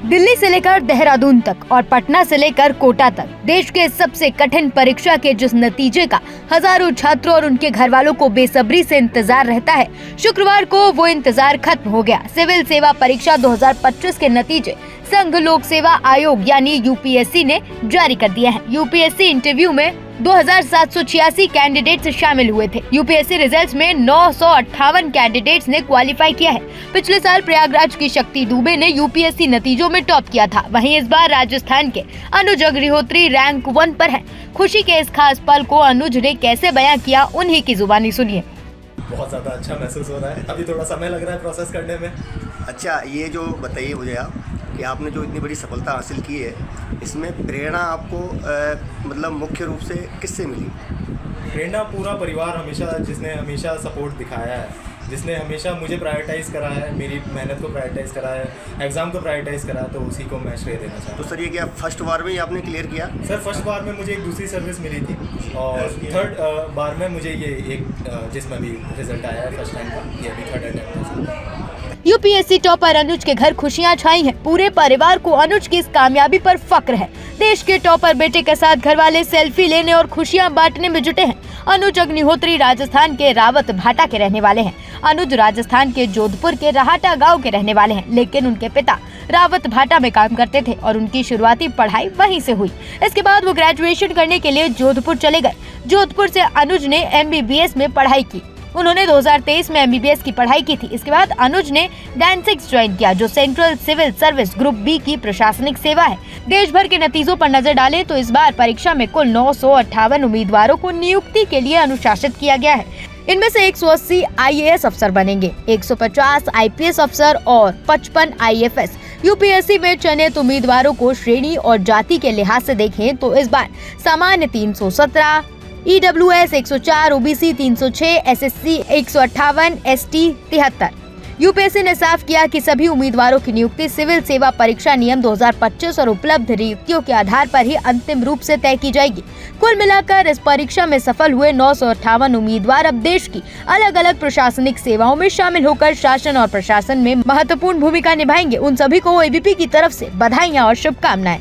दिल्ली से लेकर देहरादून तक और पटना से लेकर कोटा तक देश के सबसे कठिन परीक्षा के जिस नतीजे का हजारों छात्रों और उनके घर वालों को बेसब्री से इंतजार रहता है, शुक्रवार को वो इंतजार खत्म हो गया। सिविल सेवा परीक्षा 2025 के नतीजे संघ लोक सेवा आयोग यानी यूपीएससी ने जारी कर दिए हैं। यूपीएससी इंटरव्यू में 2786 कैंडिडेट्स शामिल हुए थे। यूपीएससी रिजल्ट्स में 958 कैंडिडेट्स ने क्वालिफाई किया है। पिछले साल प्रयागराज की शक्ति दुबे ने यूपीएससी नतीजों में टॉप किया था। वहीं इस बार राजस्थान के अनुज अग्निहोत्री रैंक 1 पर है। खुशी के इस खास पल को अनुज ने कैसे बयां किया, उन्हीं की जुबानी सुनिए। बहुत ज़्यादा अच्छा महसूस हो रहा है। अभी थोड़ा समय लग रहा है प्रोसेस करने में। अच्छा, ये जो बताइए मुझे आप कि आपने जो इतनी बड़ी सफलता हासिल की है, इसमें प्रेरणा आपको मतलब मुख्य रूप से किससे मिली? प्रेरणा पूरा परिवार जिसने हमेशा सपोर्ट दिखाया है, जिसने हमेशा मुझे प्रायोरिटाइज़ करा है, मेरी मेहनत को प्रायोरिटाइज़ करा है, एग्ज़ाम को प्रायोरिटाइज़ करा है, तो उसी को मैं श्रेय देना चाहता हूँ। तो सर, ये क्या फर्स्ट बार में ही आपने क्लियर किया? सर, फर्स्ट बार में मुझे एक दूसरी सर्विस मिली थी और थर्ड बार में मुझे ये एक जिसमें भी रिजल्ट आया है फर्स्ट टाइम का, ये भी थर्ड अटेम्प्ट। यूपीएससी टॉपर अनुज के घर खुशियां छाई हैं। पूरे परिवार को अनुज की इस कामयाबी पर फक्र है। देश के टॉपर बेटे के साथ घर वाले सेल्फी लेने और खुशियां बांटने में जुटे हैं। अनुज अग्निहोत्री राजस्थान के रावत भाटा के रहने वाले हैं। अनुज राजस्थान के जोधपुर के रहाटा गांव के रहने वाले हैं, लेकिन उनके पिता रावत भाटा में काम करते थे और उनकी शुरुआती पढ़ाई वहीं से हुई। इसके बाद वो ग्रेजुएशन करने के लिए जोधपुर चले गए। जोधपुर से अनुज ने एमबीबीएस में पढ़ाई की। उन्होंने 2023 में एमबीबीएस की पढ़ाई की थी। इसके बाद अनुज ने डैन-6 ज्वाइन किया, जो central civil service group B की प्रशासनिक सेवा है। देश भर के नतीजों पर नजर डालें तो इस बार परीक्षा में कुल 958 उम्मीदवारों को नियुक्ति के लिए अनुशासित किया गया है। इनमें से 180 आईएएस अफसर बनेंगे, 150 आईपीएस अफसर और 55 आईएफएस। यूपीएससी में चयनित उम्मीदवारों को श्रेणी और जाति के लिहाज से देखें तो इस बार सामान्य 317, EWS 104, OBC 306, SSC 158, ST 73। UPSC ने साफ किया कि सभी उम्मीदवारों की नियुक्ति सिविल सेवा परीक्षा नियम 2025 और उपलब्ध रिक्तियों के आधार पर ही अंतिम रूप से तय की जाएगी। कुल मिलाकर इस परीक्षा में सफल हुए 958 उम्मीदवार अब देश की अलग अलग प्रशासनिक सेवाओं में शामिल होकर शासन और प्रशासन में महत्वपूर्ण भूमिका निभाएंगे। उन सभी को एबीपी की तरफ से बधाइयाँ और शुभकामनाएं।